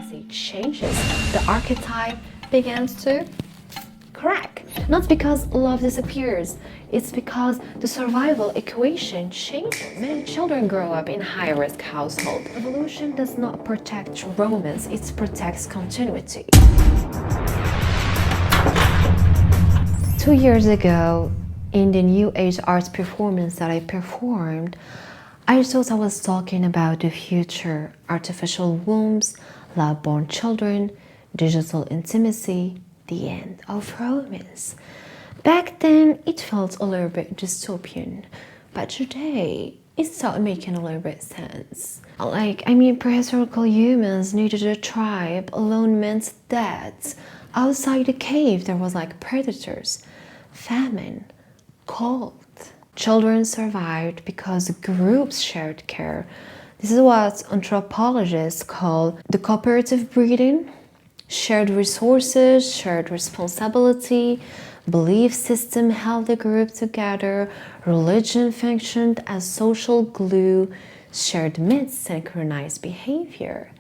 dependency changes, the archetype begins to crack. Not because love disappears, it's because the survival equation changes. Many children grow up in high-risk households. Evolution does not protect romance, it protects continuity. 2 years ago, in the New Age arts performance that I performed, I thought I was talking about the future, artificial wombs, lab-born children, digital intimacy, the end of romance. Back then, it felt a little bit dystopian, but today, it started making a little bit sense. Prehistoric humans needed a tribe, alone meant death. Outside the cave, there was predators, famine, cold. Children survived because groups shared care. This is what anthropologists call the cooperative breeding. Shared resources, shared responsibility, belief system held the group together, religion functioned as social glue, shared myths synchronized behavior.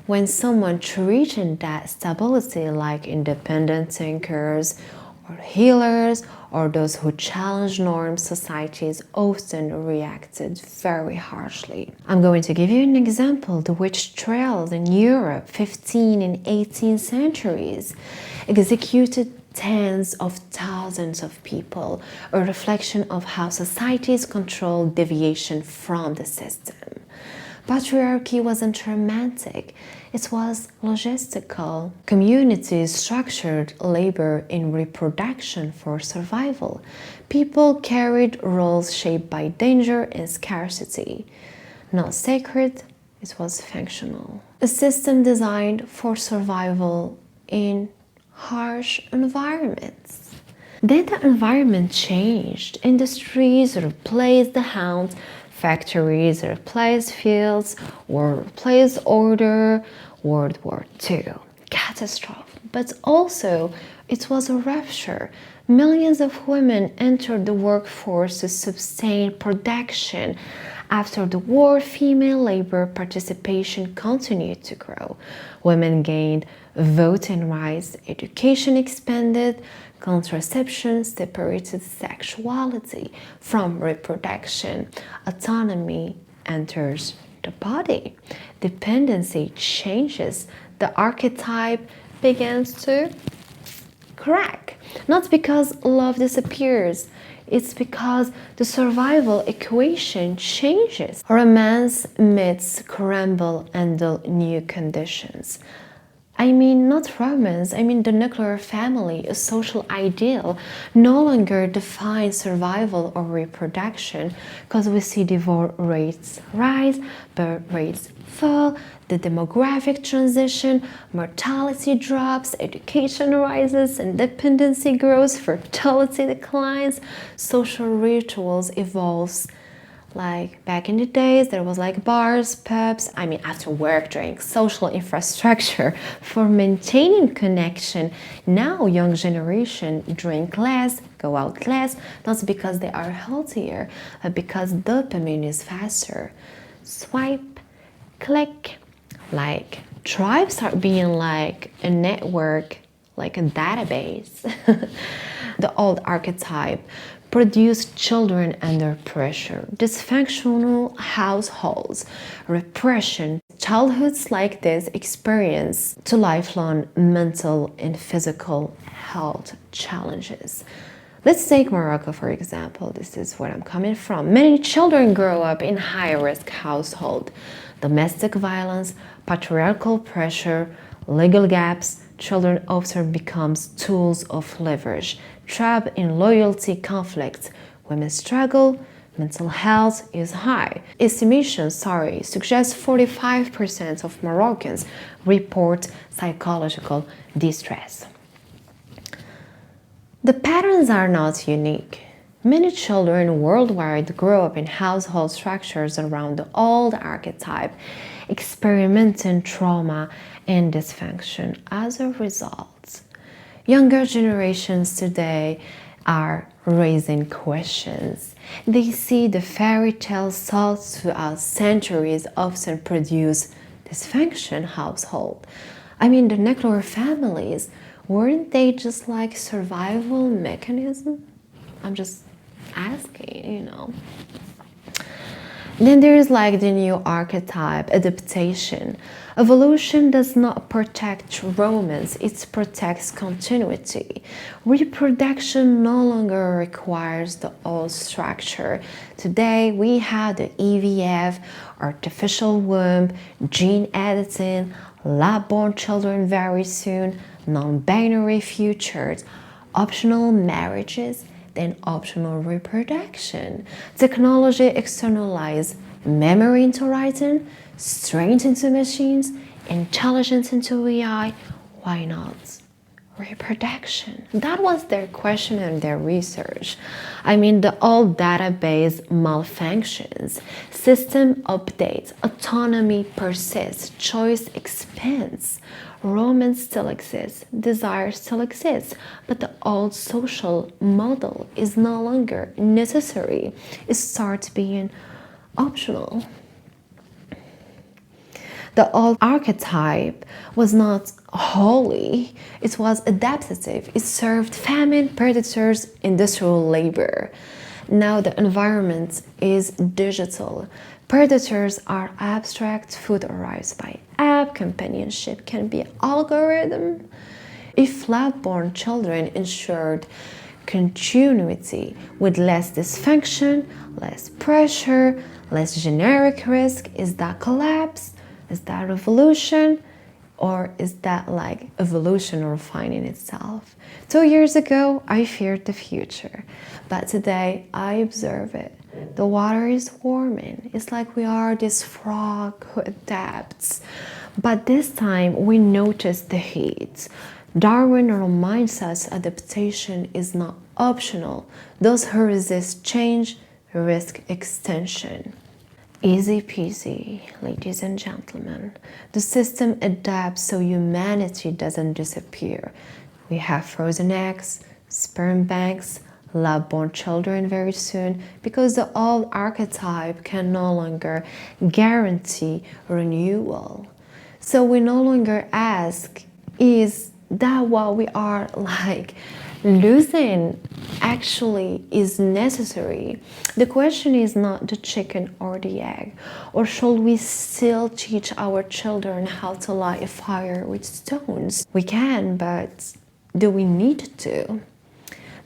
When someone treated that stability like independent thinkers or healers or those who challenge norms, societies often reacted very harshly. I'm going to give you an example. The witch trials in Europe, 15th and 18th centuries, executed tens of thousands of people, a reflection of how societies control deviation from the system. Patriarchy wasn't romantic, it was logistical. Communities structured labor in reproduction for survival. People carried roles shaped by danger and scarcity. Not sacred, it was functional. A system designed for survival in harsh environments. Then the environment changed. Industries replaced the hounds, factories replaced fields, war replaced order, World War II. Catastrophe. But also, it was a rupture. Millions of women entered the workforce to sustain production. After the war, female labor participation continued to grow. Women gained voting rights, education expanded, contraception separated sexuality from reproduction, autonomy enters the body, dependency changes, the archetype begins to crack. Not because love disappears, it's because the survival equation changes. Romance myths crumble under new conditions. Not romance, the nuclear family, a social ideal, no longer defines survival or reproduction because we see divorce rates rise, birth rates fall, the demographic transition, mortality drops, education rises, independency grows, fertility declines, social rituals evolves. Back in the days, there was bars, pubs, after work drinks, social infrastructure for maintaining connection. Now, young generation drink less, go out less, not because they are healthier, but because dopamine is faster. Swipe, click, tribes start being a network, a database. The old archetype produced children under pressure, dysfunctional households, repression. Childhoods like this experience to lifelong mental and physical health challenges. Let's take Morocco, for example. This is where I'm coming from. Many children grow up in high-risk households. Domestic violence, patriarchal pressure, legal gaps. Children often become tools of leverage. Trapped in loyalty conflicts, women struggle, mental health is high. Estimations suggest 45% of Moroccans report psychological distress. The patterns are not unique. Many children worldwide grow up in household structures around the old archetype, experiencing trauma and dysfunction as a result. Younger generations today are raising questions. They see the fairy tales told throughout centuries often produce dysfunction household. I mean, the nuclear families, weren't they just like survival mechanism? I'm just asking. Then there is like the new archetype, adaptation. Evolution does not protect romance, it protects continuity. Reproduction no longer requires the old structure. Today we have the EVF, artificial womb, gene editing, lab-born children very soon, non-binary futures, optional marriages, then optional reproduction. Technology externalized memory into writing, strength into machines, intelligence into AI. Why not reproduction? That was their question and their research. I mean, the old database malfunctions, system updates, autonomy persists, choice expands. Romance still exists, desire still exists, but the old social model is no longer necessary. It starts being optional. The old archetype was not holy, it was adaptive. It served famine, predators, industrial labor. Now the environment is digital. Predators are abstract, food arrives by app, companionship can be algorithm. If lab-born children ensured continuity with less dysfunction, less pressure, less generic risk, is that collapse? Is that revolution? Or is that like evolution refining itself? 2 years ago, I feared the future, but today I observe it. The water is warming. It's like we are this frog who adapts. But this time we notice the heat. Darwin reminds us adaptation is not optional. Those who resist change risk extinction. Easy peasy, ladies and gentlemen. The system adapts so humanity doesn't disappear. We have frozen eggs, sperm banks, lab-born children very soon, because the old archetype can no longer guarantee renewal. So we no longer ask, is that what we are like losing actually is necessary? The question is not the chicken or the egg, or should we still teach our children how to light a fire with stones? We can, but do we need to?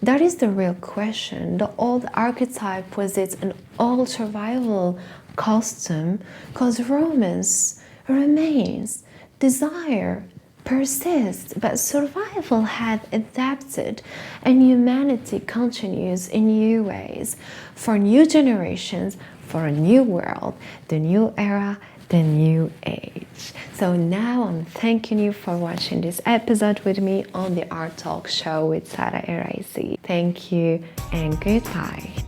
That is the real question. The old archetype posits an old survival costume because romance remains, desire persists, but survival had adapted and humanity continues in new ways for new generations, for a new world, the new era, the new age. So now I'm thanking you for watching this episode with me on the Art Talk Show with Sara Erraissi. Thank you and goodbye.